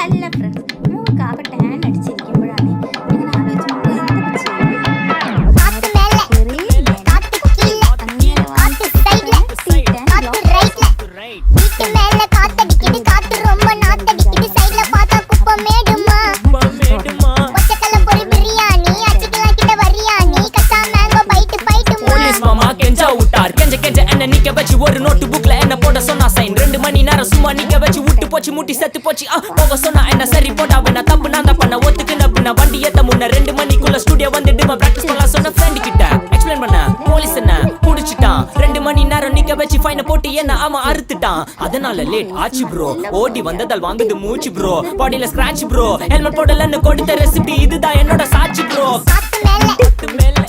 hello friends, നമുക്ക് ആകെ tan അടിച്ചിരിക്കുമ്പോഴാണ് ഇങ്ങനെ ആലോചിച്ചപ്പോൾ ஒரு நோட்டு புக்ல என்ன போட சொன்னா சைன் 2 மணி நேரம் சும்மா நிக்க வச்சு விட்டு போச்சு முட்டி செத்து போச்சு போக சொன்னா என்ன சரி போட்டா வேணா தப்பு நான் தான் பண்ண ஒத்துக்கு நப்புன வண்டி ஏத்த முன்ன 2 மணிக்குள்ள ஸ்டுடியோ வந்துட்டு பிராக்டிஸ் பண்ணலாம் சொன்ன ஃப்ரெண்ட் கிட்ட எக்ஸ்பிளைன் பண்ண போலீஸ் என்ன புடிச்சிட்டான் 2 மணி நேரம் நிக்க வச்சு ஃபைனை போட்டு என்ன அவன் அறுத்துட்டான் அதனால லேட் ஆச்சு ப்ரோ ஓடி வந்ததால் வாங்குது மூச்சு ப்ரோ பாடியில ஸ்கிராட்ச் ப்ரோ ஹெல்மெட் போடலன்னு கொடுத்த ரெசிபி இதுதான் என்னோட சாட்சி ப்ரோ காத்து மேல